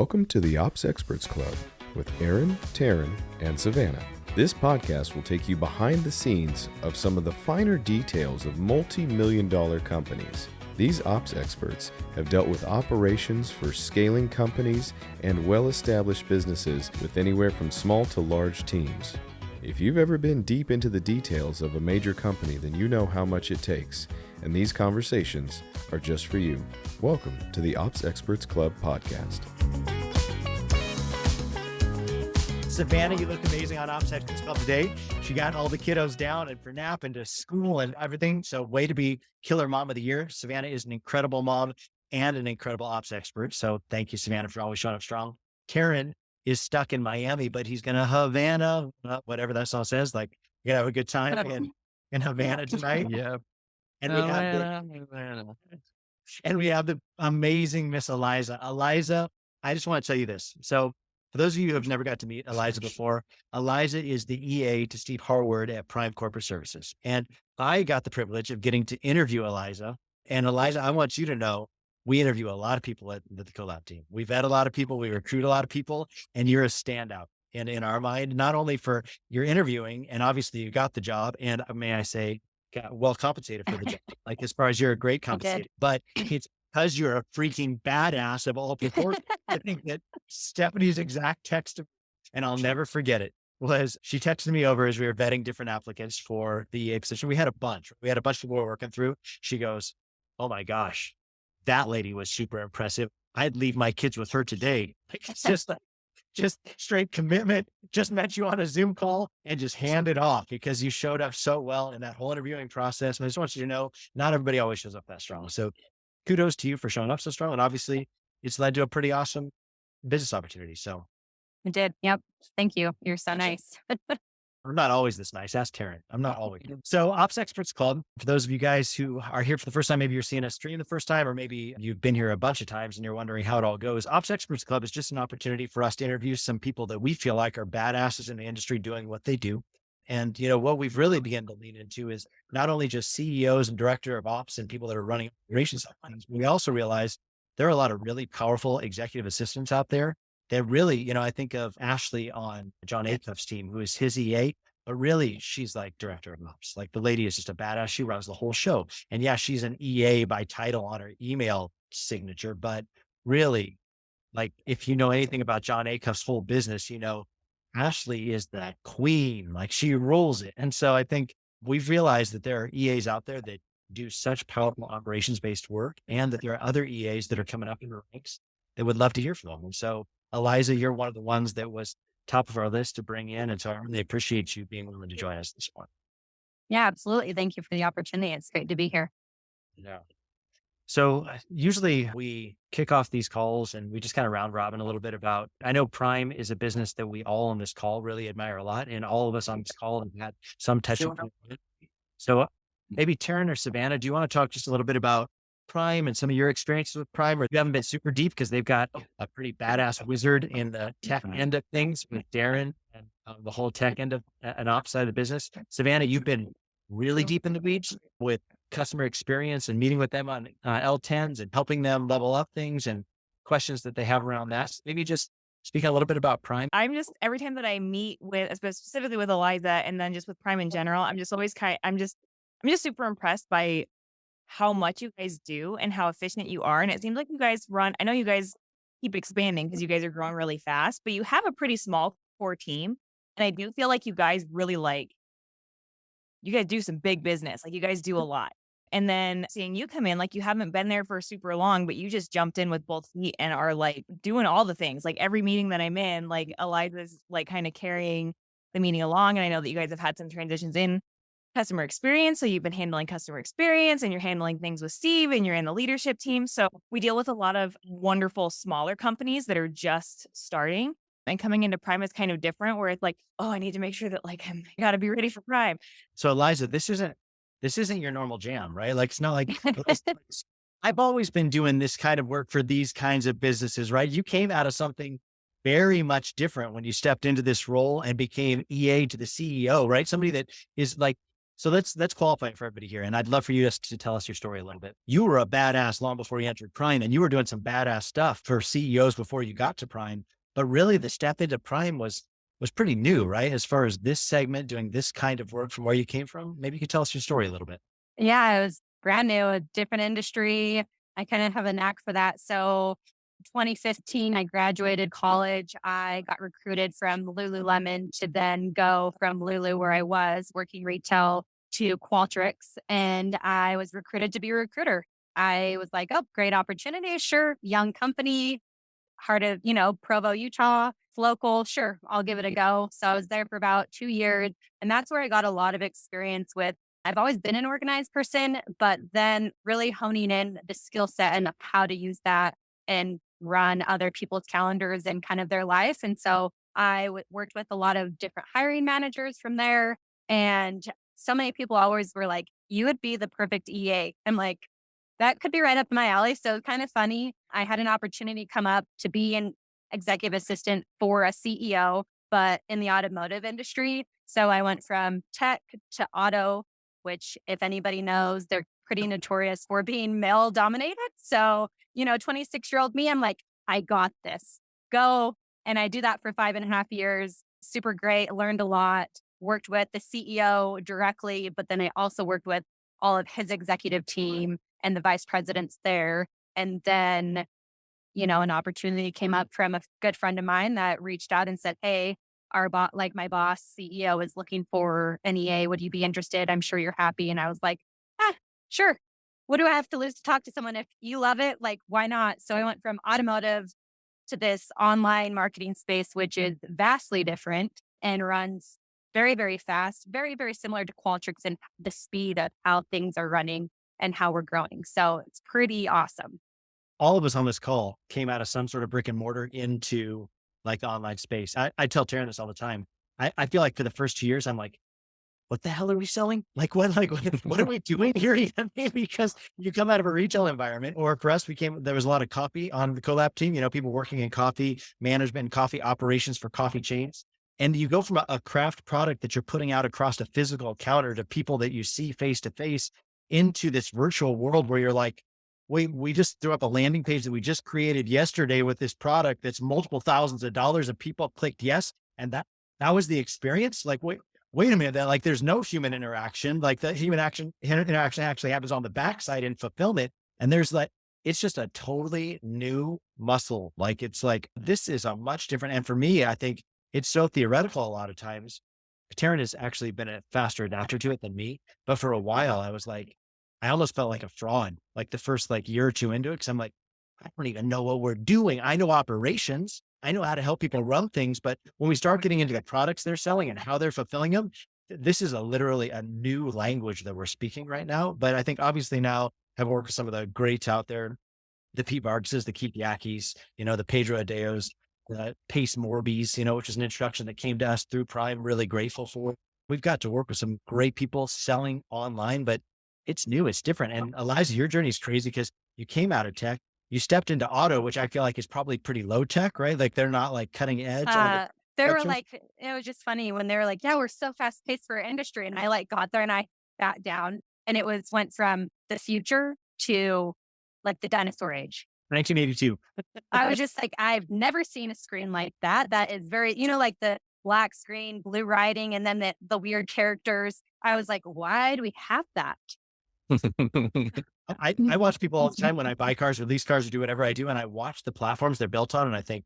Welcome to the Ops Experts Club with Aaron, Taryn, and Savannah. This podcast will take you behind the scenes of some of the finer details of multi-million-dollar companies. These ops experts have dealt with operations for scaling companies and well-established businesses with anywhere from small to large teams. If you've ever been deep into the details of a major company, then you know how much it takes, and these conversations are just for you. Welcome to the Ops Experts Club podcast. Savannah, you look amazing on Ops Experts Club today. She got all the kiddos down and for nap and to school and everything. So way to be Killer Mom of the Year. Savannah is an incredible mom and an incredible ops expert. So thank you, Savannah, for always showing up strong. Taryn is stuck in Miami, but he's going to Havana, whatever that song says. Like, you're going to have a good time in Havana tonight. Yeah. And we have the amazing Miss Eliza. Eliza, I just want to tell you this. So for those of you who have never got to meet Eliza before, Eliza is the EA to Steve Harward at Prime Corporate Services. And I got the privilege of getting to interview Eliza. And Eliza, I want you to know, we interview a lot of people at the Collab team. We vet a lot of people, we recruit a lot of people, and you're a standout in our mind, not only for your interviewing, and obviously you got the job, and may I say, got well compensated for the job. Like, as far as you're a great compensated, but it's because you're a freaking badass of all people. I think that Stephanie's exact text, and I'll never forget it, was she texted me over as we were vetting different applicants for the EA position. We had a bunch of people we were working through. She goes, "Oh my gosh, that lady was super impressive. I'd leave my kids with her today." Like, it's just straight commitment. Just met you on a Zoom call and just hand it off because you showed up so well in that whole interviewing process. And I just want you to know, not everybody always shows up that strong. So kudos to you for showing up so strong. And obviously it's led to a pretty awesome business opportunity. So I did. Yep. Thank you. You're so nice. I'm not always this nice. Ask Taryn. I'm not always. So Ops Experts Club, for those of you guys who are here for the first time, maybe you're seeing us stream the first time, or maybe you've been here a bunch of times and you're wondering how it all goes. Ops Experts Club is just an opportunity for us to interview some people that we feel like are badasses in the industry doing what they do. And, you know, what we've really begun to lean into is not only just CEOs and director of ops and people that are running operations, we also realize there are a lot of really powerful executive assistants out there that really, you know, I think of Ashley on John Acuff's team, who is his EA, but really she's like director of ops. Like, the lady is just a badass. She runs the whole show. And yeah, she's an EA by title on her email signature, but really, like, if you know anything about John Acuff's whole business, you know, Ashley is the queen, like, she rules it. And so I think we've realized that there are EAs out there that do such powerful operations-based work, and that there are other EAs that are coming up in the ranks that would love to hear from them. And so Eliza, you're one of the ones that was top of our list to bring in. And so I really appreciate you being willing to join us this morning. Yeah, absolutely. Thank you for the opportunity. It's great to be here. Yeah. So usually we kick off these calls and we just kind of round robin a little bit about, I know Prime is a business that we all on this call really admire a lot. And all of us on this call have had some touch on it. So maybe Taryn or Savannah, do you want to talk just a little bit about Prime and some of your experiences with Prime, or you haven't been super deep because they've got a pretty badass wizard in the tech end of things with Darren and the whole tech end of an ops side of the business. Savannah, you've been really deep in the weeds with customer experience and meeting with them on L10s and helping them level up things and questions that they have around that. Maybe just speak a little bit about Prime. I'm just, every time that I meet with, specifically with Eliza and then just with Prime in general, I'm just always I'm just super impressed by how much you guys do and how efficient you are. And it seems like you guys I know you guys keep expanding because you guys are growing really fast, but you have a pretty small core team. And I do feel like you guys really you guys do some big business. Like, you guys do a lot. And then seeing you come in, like, you haven't been there for super long, but you just jumped in with both feet and are like doing all the things. Like, every meeting that I'm in, like, Eliza's like kind of carrying the meeting along. And I know that you guys have had some transitions in customer experience. So you've been handling customer experience and you're handling things with Steve and you're in the leadership team. So we deal with a lot of wonderful smaller companies that are just starting, and coming into Prime is kind of different, where it's like, oh, I need to make sure that, like, I got to be ready for Prime. So Eliza, this isn't your normal jam, right? Like, it's not like I've always been doing this kind of work for these kinds of businesses, right? You came out of something very much different when you stepped into this role and became EA to the CEO, right? Somebody that is like, So let's qualify it for everybody here. And I'd love for you to tell us your story a little bit. You were a badass long before you entered Prime, and you were doing some badass stuff for CEOs before you got to Prime. But really the step into Prime was pretty new, right? As far as this segment, doing this kind of work from where you came from. Maybe you could tell us your story a little bit. Yeah, it was brand new, a different industry. I kind of have a knack for that. So 2015, I graduated college. I got recruited from Lululemon to then go from Lulu, where I was working retail, to Qualtrics. And I was recruited to be a recruiter. I was like, oh, great opportunity. Sure. Young company, heart of, Provo, Utah. It's local. Sure. I'll give it a go. So I was there for about 2 years. And that's where I got a lot of experience with. I've always been an organized person, but then really honing in the skill set and how to use that and run other people's calendars and kind of their life. And so I worked with a lot of different hiring managers from there. And so many people always were like, you would be the perfect EA. I'm like, that could be right up my alley. So kind of funny. I had an opportunity come up to be an executive assistant for a CEO, but in the automotive industry. So I went from tech to auto, which if anybody knows, they're pretty notorious for being male dominated. So, 26-year-old me, I'm like, I got this. Go. And I do that for 5.5 years. Super great. Learned a lot. Worked with the CEO directly, but then I also worked with all of his executive team and the vice presidents there. And then, an opportunity came up from a good friend of mine that reached out and said, hey, my boss CEO is looking for an EA. Would you be interested? I'm sure you're happy. And I was like, sure. What do I have to lose to talk to someone? If you love it, like, why not? So I went from automotive to this online marketing space, which is vastly different and runs very, very fast, very, very similar to Qualtrics and the speed of how things are running and how we're growing. So it's pretty awesome. All of us on this call came out of some sort of brick and mortar into like the online space. I tell Taryn this all the time. I feel like for the first 2 years, I'm like, what the hell are we selling? What are we doing here? Because you come out of a retail environment, or for us, there was a lot of coffee on the Collab team, people working in coffee management and coffee operations for coffee chains. And you go from a craft product that you're putting out across a physical counter to people that you see face to face into this virtual world where you're like, wait, we just threw up a landing page that we just created yesterday with this product that's multiple thousands of dollars and people clicked yes. And that was the experience. Like, wait a minute, that like there's no human interaction. Like the interaction actually happens on the backside in fulfillment. And it's just a totally new muscle. Like, it's like, this is a much different. And for me, I think it's so theoretical a lot of times. Taryn has actually been a faster adapter to it than me. But for a while, I was like, I almost felt like a fraud, like the first year or two into it. Cause I'm like, I don't even know what we're doing. I know operations. I know how to help people run things. But when we start getting into the products they're selling and how they're fulfilling them, this is literally a new language that we're speaking right now. But I think obviously now I've worked with some of the greats out there, the Pete Vargases, the Keith Yakis, the Pedro Adeos, the Pace Morbys, which is an introduction that came to us through Prime. Really grateful for. We've got to work with some great people selling online, but it's new, it's different. And Eliza, your journey is crazy because you came out of tech, you stepped into auto, which I feel like is probably pretty low tech, right? Like they're not like cutting edge. They were like, it was just funny when they were like, yeah, we're so fast paced for our industry. And I got there and I sat down and went from the future to like the dinosaur age. 1982. I was just like, I've never seen a screen like that. That is very, like the black screen, blue writing, and then the weird characters. I was like, why do we have that? I watch people all the time when I buy cars or lease cars or do whatever I do. And I watch the platforms they're built on. And I think,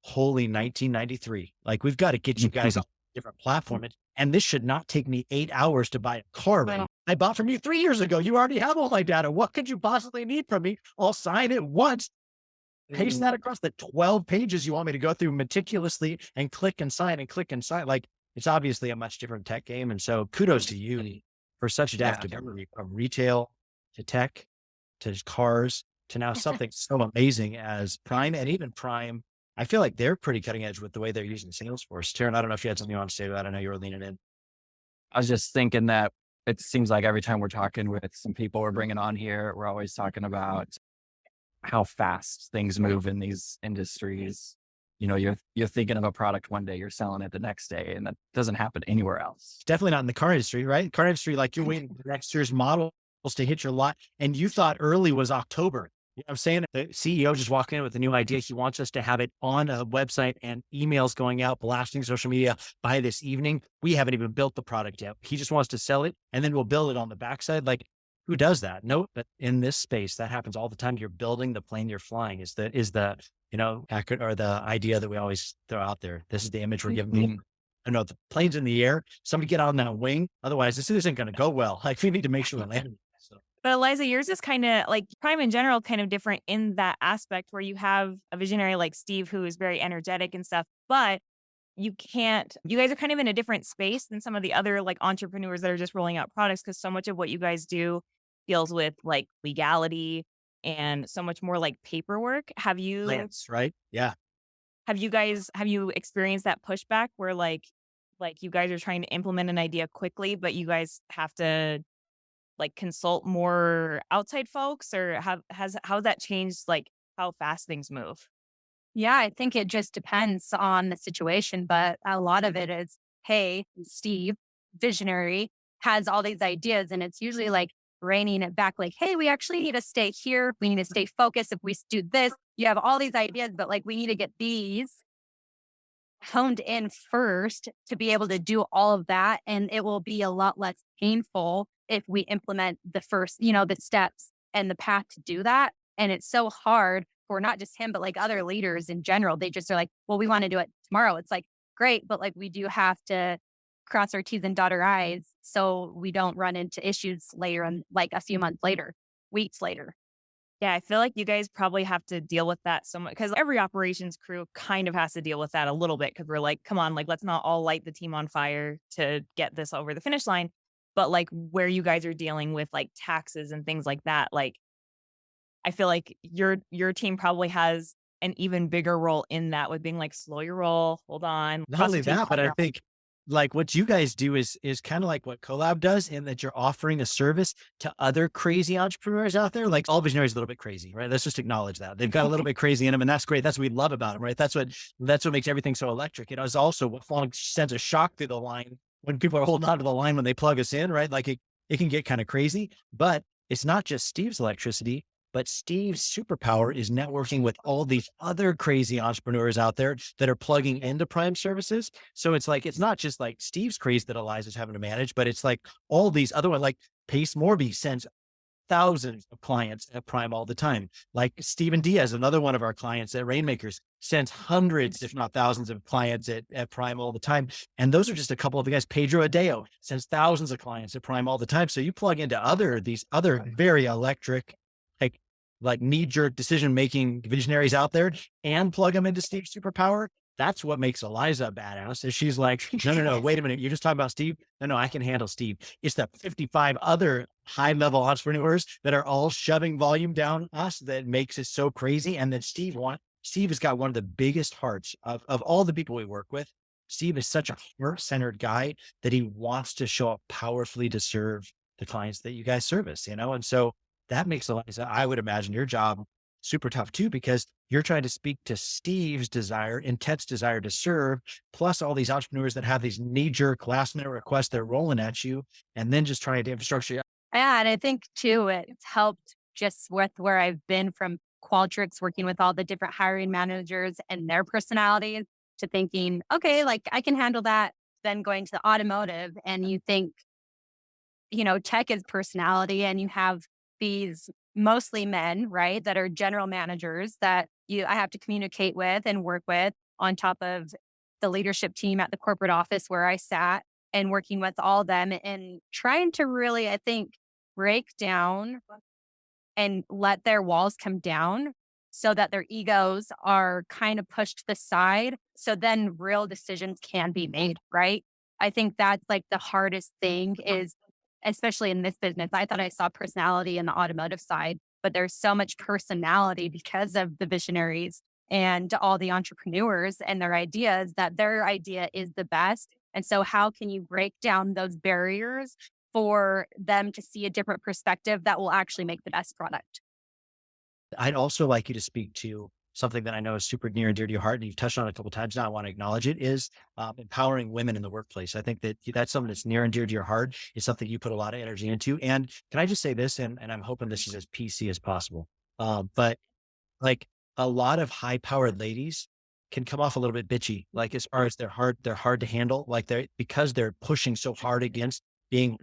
holy 1993, like we've got to get you guys on a different platform. And this should not take me 8 hours to buy a car. Right? I bought from you 3 years ago. You already have all my data. What could you possibly need from me? I'll sign it once. Paste that across the 12 pages you want me to go through meticulously and click and sign and click and sign. Like, it's obviously a much different tech game. And so kudos to you for such adaptability from retail to tech to cars to now something so amazing as Prime. And even Prime, I feel like they're pretty cutting edge with the way they're using Salesforce. Taryn, I don't know if you had something you want to say about it. I know you were leaning in. I was just thinking that it seems like every time we're talking with some people we're bringing on here, we're always talking about how fast things move in these industries. you're thinking of a product one day, you're selling it the next day, and that doesn't happen anywhere else. Definitely not in the car industry, right? Car industry, like you're waiting for next year's models to hit your lot. And you thought early was October. You know what I'm saying? The CEO just walked in with a new idea. He wants us to have it on a website and emails going out, blasting social media by this evening. We haven't even built the product yet. He just wants to sell it and then we'll build it on the backside. Like, who does that? No, but in this space, that happens all the time. You're building the plane you're flying is the accurate or the idea that we always throw out there. This is the image we're giving people. I know the plane's in the air. Somebody get on that wing. Otherwise, this isn't going to go well. Like we need to make sure we land. So. But Eliza, yours is kind of like Prime in general, kind of different in that aspect where you have a visionary like Steve, who is very energetic and stuff, but you guys are kind of in a different space than some of the other like entrepreneurs that are just rolling out products. Cause so much of what you guys do deals with like legality and so much more like paperwork. Have you, Lance, right? Yeah. have you experienced that pushback where like you guys are trying to implement an idea quickly, but you guys have to like consult more outside folks, or how that changed like how fast things move? Yeah, I think it just depends on the situation, but a lot of it is, hey, Steve, visionary, has all these ideas, and it's usually like reining it back, like, hey, we actually need to stay here. We need to stay focused. If we do this, you have all these ideas, but like we need to get these honed in first to be able to do all of that. And it will be a lot less painful if we implement the first, the steps and the path to do that. And it's so hard for not just him, but like other leaders in general. They just are like, well, we want to do it tomorrow. It's like, great, but like we do have to cross our T's and dot our I's so we don't run into issues later and like a few months later, weeks later. Yeah, I feel like you guys probably have to deal with that so much because every operations crew kind of has to deal with that a little bit because we're like, come on, like, let's not all light the team on fire to get this over the finish line. But like where you guys are dealing with like taxes and things like that, like, I feel like your team probably has an even bigger role in that with being like, slow your roll, hold on. Not only that, but I think like what you guys do is kind of like what Collab does in that you're offering a service to other crazy entrepreneurs out there. Like all visionaries are a little bit crazy, right? Let's just acknowledge that. They've got a little bit crazy in them and that's great. That's what we love about them, right? That's what makes everything so electric. It is also what sends a shock through the line when people are holding onto the line when they plug us in, right? Like it can get kind of crazy, but it's not just Steve's electricity. But Steve's superpower is networking with all these other crazy entrepreneurs out there that are plugging into Prime services. So it's like, it's not just like Steve's craze that Eliza's having to manage, but it's like all these other ones, like Pace Morby sends thousands of clients at Prime all the time. Like Steven Diaz, another one of our clients at Rainmakers, sends hundreds, if not thousands of clients at Prime all the time. And those are just a couple of the guys. Pedro Adeo sends thousands of clients at Prime all the time. So you plug into these other very electric, like knee-jerk decision-making visionaries out there and plug them into Steve's superpower. That's what makes Eliza badass. Is she's like, no, wait a minute. You're just talking about Steve? No, I can handle Steve. It's the 55 other high-level entrepreneurs that are all shoving volume down us that makes it so crazy. And then Steve has got one of the biggest hearts of all the people we work with. Steve is such a heart-centered guy that he wants to show up powerfully to serve the clients that you guys service, And so that makes Eliza, I would imagine your job super tough too, because you're trying to speak to Steve's desire, intense desire to serve, plus all these entrepreneurs that have these knee-jerk last-minute requests they're rolling at you, and then just trying to infrastructure. Yeah, and I think too, it's helped just with where I've been from Qualtrics, working with all the different hiring managers and their personalities to thinking, okay, like I can handle that. Then going to the automotive and you think, tech is personality and you have these mostly men, right, that are general managers that I have to communicate with and work with on top of the leadership team at the corporate office where I sat and working with all of them and trying to really, I think, break down and let their walls come down so that their egos are kind of pushed to the side. So then real decisions can be made, right? I think that's like the hardest thing is, especially in this business, I thought I saw personality in the automotive side, but there's so much personality because of the visionaries and all the entrepreneurs and their ideas that their idea is the best. And so how can you break down those barriers for them to see a different perspective that will actually make the best product? I'd also like you to speak to something that I know is super near and dear to your heart, and you've touched on it a couple of times now, I want to acknowledge it, is empowering women in the workplace. I think that that's something that's near and dear to your heart. It's something you put a lot of energy into. And can I just say this, and I'm hoping this is as PC as possible, but like a lot of high powered ladies can come off a little bit bitchy, like as far as they're hard to handle, like because they're pushing so hard against being,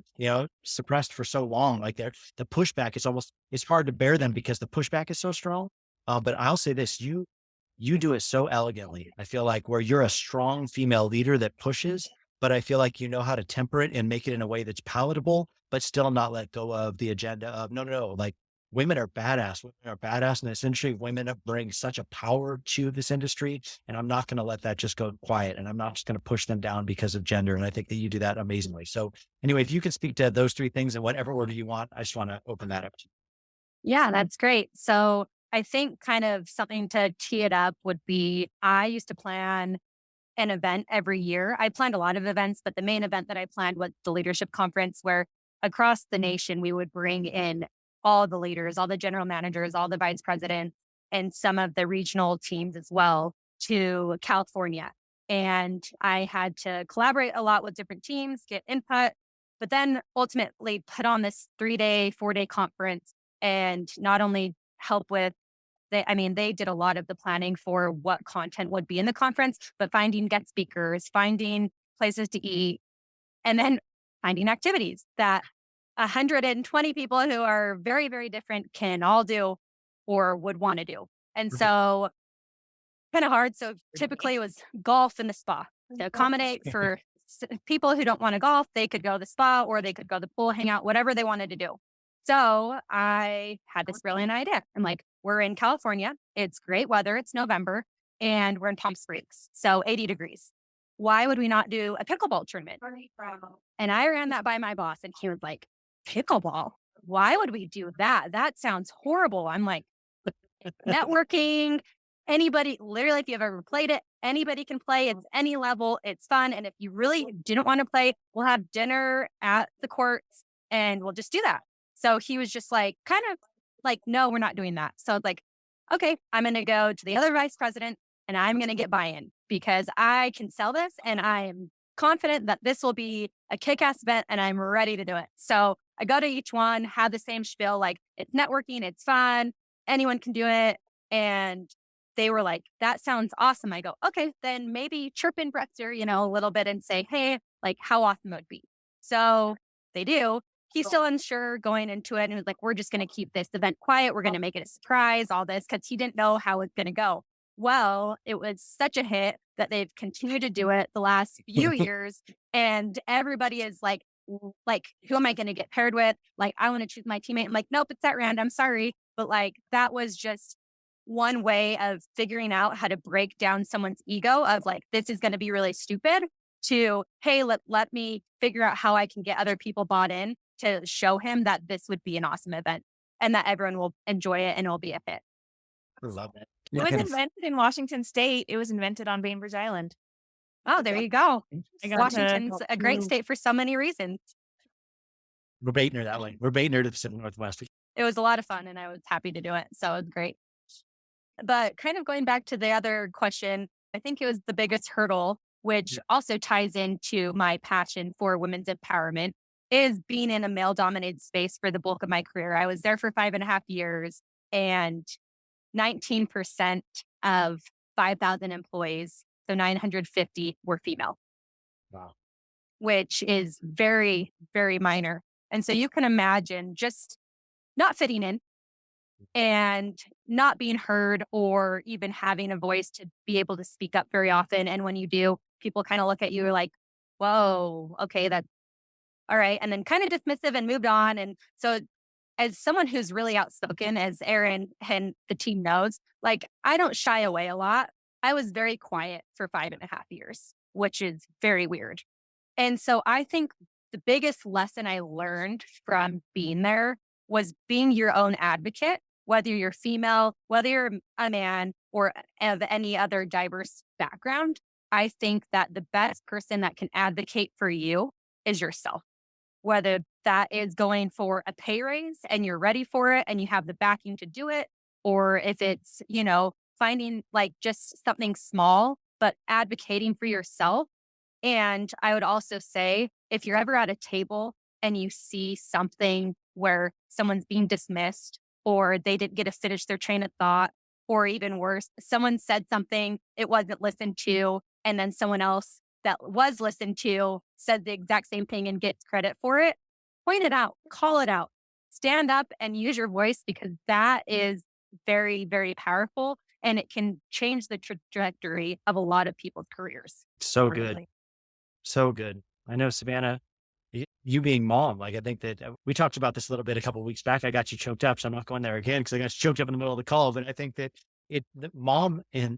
suppressed for so long, like the pushback is it's hard to bear them because the pushback is so strong. But I'll say this, you do it so elegantly. I feel like where you're a strong female leader that pushes, but I feel like you know how to temper it and make it in a way that's palatable, but still not let go of the agenda of no. Like women are badass. Women are badass in this industry. Women bring such a power to this industry. And I'm not going to let that just go quiet. And I'm not just going to push them down because of gender. And I think that you do that amazingly. So anyway, if you can speak to those three things in whatever order you want, I just want to open that up. Yeah, that's great. So I think kind of something to tee it up would be I used to plan an event every year. I planned a lot of events, but the main event that I planned was the leadership conference where across the nation, we would bring in all the leaders, all the general managers, all the vice presidents, and some of the regional teams as well to California. And I had to collaborate a lot with different teams, get input, but then ultimately put on this 3-day, 4-day conference and not only help with they did a lot of the planning for what content would be in the conference, but finding guest speakers, finding places to eat, and then finding activities that 120 people who are very, very different can all do or would want to do. And so kind of hard. So typically it was golf in the spa to accommodate for people who don't want to golf. They could go to the spa or they could go to the pool, hang out, whatever they wanted to do. So I had this brilliant idea. I'm like, we're in California. It's great weather. It's November and we're in Palm Springs. So 80 degrees. Why would we not do a pickleball tournament? And I ran that by my boss and he was like, pickleball? Why would we do that? That sounds horrible. I'm like, networking, anybody, literally, if you've ever played it, anybody can play. It's any level. It's fun. And if you really didn't want to play, we'll have dinner at the courts and we'll just do that. So he was just like, kind of like, no, we're not doing that. So I was like, okay, I'm going to go to the other vice president and I'm going to get buy-in because I can sell this and I am confident that this will be a kick-ass event and I'm ready to do it. So I go to each one, have the same spiel, like it's networking, it's fun, anyone can do it. And they were like, that sounds awesome. I go, okay, then maybe chirp in Bretzer, a little bit and say, hey, like how awesome it would be. So they do. He's still unsure going into it. And was like, we're just going to keep this event quiet. We're going to make it a surprise, all this, because he didn't know how it's going to go. Well, it was such a hit that they've continued to do it the last few years. And everybody is like, who am I going to get paired with? Like, I want to choose my teammate. I'm like, nope, it's at random. Sorry. But like, that was just one way of figuring out how to break down someone's ego of like, this is going to be really stupid to, hey, let me figure out how I can get other people bought in to show him that this would be an awesome event and that everyone will enjoy it and it'll be a hit. I love it. It was invented in Washington State. It was invented on Bainbridge Island. Oh, there you go. I got Washington's a great state for so many reasons. We're baiting her that way. We're baiting her to the Pacific Northwest. It was a lot of fun and I was happy to do it. So it was great. But kind of going back to the other question, I think it was the biggest hurdle, which also ties into my passion for women's empowerment, is being in a male dominated space for the bulk of my career. I was there for 5.5 years and 19% of 5,000 employees, so 950 were female. Wow. Which is very, very minor. And so you can imagine just not fitting in and not being heard or even having a voice to be able to speak up very often. And when you do, people kind of look at you like, whoa, okay, that's all right. And then kind of dismissive and moved on. And so as someone who's really outspoken, as Aaron and the team knows, like I don't shy away a lot. I was very quiet for 5.5 years, which is very weird. And so I think the biggest lesson I learned from being there was being your own advocate, whether you're female, whether you're a man, or of any other diverse background. I think that the best person that can advocate for you is yourself, whether that is going for a pay raise and you're ready for it and you have the backing to do it, or if it's, finding like just something small, but advocating for yourself. And I would also say, if you're ever at a table and you see something where someone's being dismissed or they didn't get to finish their train of thought, or even worse, someone said something, it wasn't listened to, and then someone else that was listened to said the exact same thing and gets credit for it, point it out, call it out, stand up and use your voice because that is very, very powerful and it can change the trajectory of a lot of people's careers. So good. Really. So good. I know, Savannah, you being mom, like I think that we talked about this a little bit a couple of weeks back. I got you choked up, so I'm not going there again because I got choked up in the middle of the call. But I think that the mom and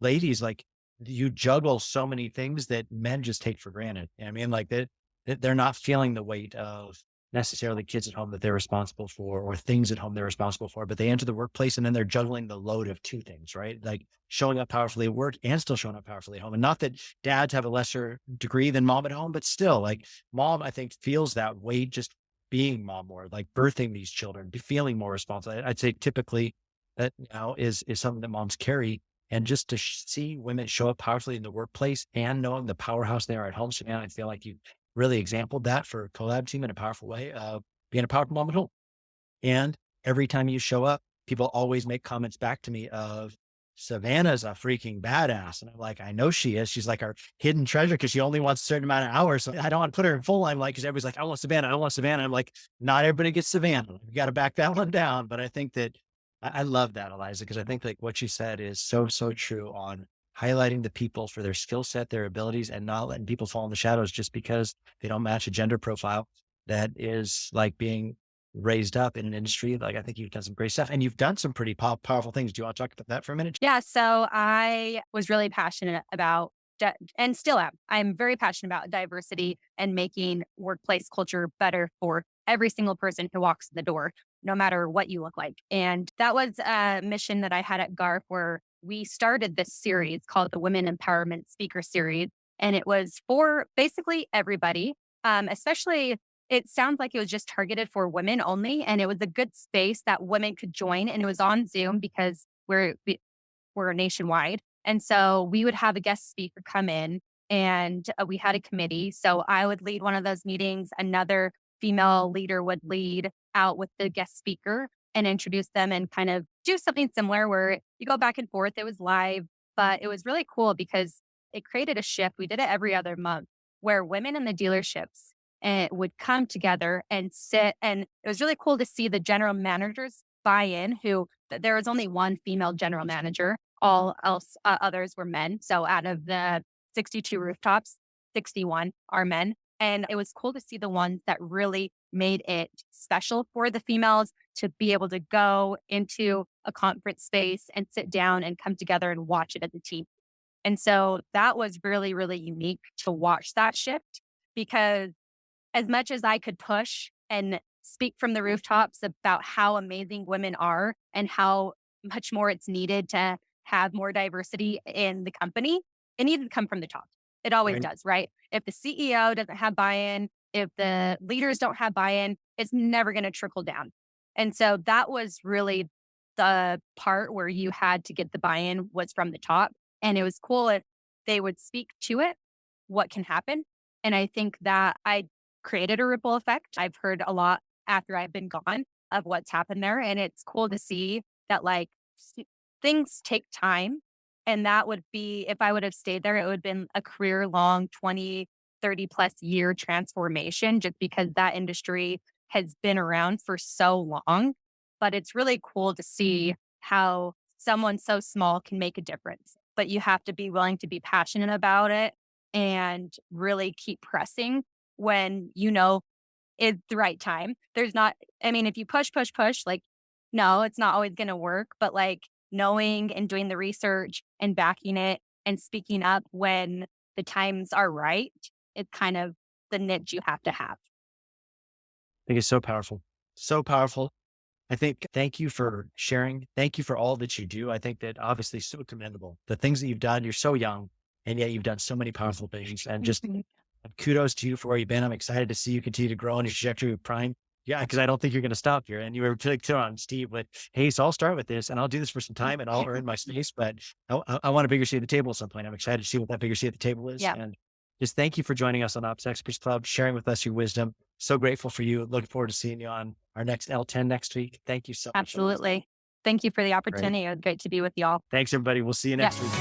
ladies, like you juggle so many things that men just take for granted. I mean, like that they're not feeling the weight of necessarily kids at home that they're responsible for or things at home they're responsible for, but they enter the workplace and then they're juggling the load of two things, right? Like showing up powerfully at work and still showing up powerfully at home. And not that dads have a lesser degree than mom at home, but still like mom, I think feels that weight just being mom more, like birthing these children, feeling more responsible. I'd say typically that now is something that moms carry. And just to see women show up powerfully in the workplace and knowing the powerhouse they are at home. So man, I feel like you really exampled that for Collab team in a powerful way of being a powerful mom at home. And every time you show up, people always make comments back to me of Savannah's a freaking badass. And I'm like, I know she is. She's like our hidden treasure because she only wants a certain amount of hours. So I don't want to put her in full limelight because everybody's like, I want Savannah. I want Savannah. I'm like, not everybody gets Savannah. We got to back that one down. But I think that I love that, Eliza, because I think like what you said is so true on highlighting the people for their skill set, their abilities, and not letting people fall in the shadows just because they don't match a gender profile that is like being raised up in an industry. Like I think you've done some great stuff and you've done some pretty powerful things. Do you want to talk about that for a minute? Yeah. So I was really passionate about, and still am, I'm very passionate about diversity and making workplace culture better for every single person who walks in the door, no matter what you look like. And that was a mission that I had at GARP where we started this series called the Women Empowerment Speaker Series. And it was for basically everybody, especially it sounds like it was just targeted for women only. And it was a good space that women could join. And it was on Zoom because we're nationwide. And so we would have a guest speaker come in and we had a committee. So I would lead one of those meetings. Another female leader would lead out with the guest speaker and introduce them and kind of do something similar where you go back and forth. It was live, but it was really cool because it created a shift. We did it every other month where women in the dealerships would come together and sit. And it was really cool to see the general managers buy in there was only one female general manager. All else, others were men. So out of the 62 rooftops, 61 are men. And it was cool to see the ones that really made it special for the females to be able to go into a conference space and sit down and come together and watch it as a team. And so that was really, really unique to watch that shift because as much as I could push and speak from the rooftops about how amazing women are and how much more it's needed to have more diversity in the company, it needed to come from the top. It always does, right? If the CEO doesn't have buy-in, if the leaders don't have buy-in, it's never going to trickle down. And so that was really the part where you had to get the buy-in was from the top. And it was cool if they would speak to it, what can happen. And I think that I created a ripple effect. I've heard a lot after I've been gone of what's happened there. And it's cool to see that like things take time. And that would be, if I would have stayed there, it would have been a career long 20, 30 plus year transformation just because that industry has been around for so long. But it's really cool to see how someone so small can make a difference. But you have to be willing to be passionate about it and really keep pressing when you know it's the right time. There's not, I mean, if you push, like, no, it's not always going to work. But like knowing and doing the research and backing it and speaking up when the times are right, it's kind of the niche you have to have. I think it's so powerful. So powerful. I think, thank you for sharing. Thank you for all that you do. I think that obviously so commendable. The things that you've done, you're so young, and yet you've done so many powerful things. And just kudos to you for where you've been. I'm excited to see you continue to grow on your trajectory with Prime. Yeah, because I don't think you're going to stop here. And you were clear on Steve with, hey, so I'll start with this and I'll do this for some time and I'll earn my space. But I want a bigger seat at the table at some point. I'm excited to see what that bigger seat at the table is. Yeah. And just thank you for joining us on Ops Experts Club, sharing with us your wisdom. So grateful for you. Looking forward to seeing you on our next L10 next week. Thank you so much. Absolutely. Thank you for the opportunity. It was great to be with y'all. Thanks, everybody. We'll see you next week.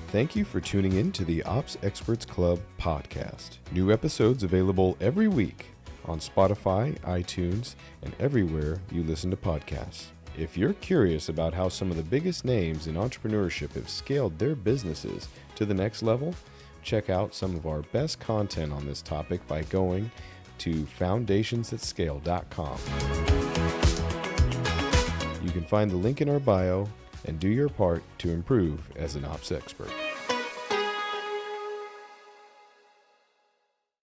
Thank you for tuning in to the Ops Experts Club podcast. New episodes available every week on Spotify, iTunes, and everywhere you listen to podcasts. If you're curious about how some of the biggest names in entrepreneurship have scaled their businesses to the next level, check out some of our best content on this topic by going to foundationsthatscale.com. You can find the link in our bio and do your part to improve as an ops expert.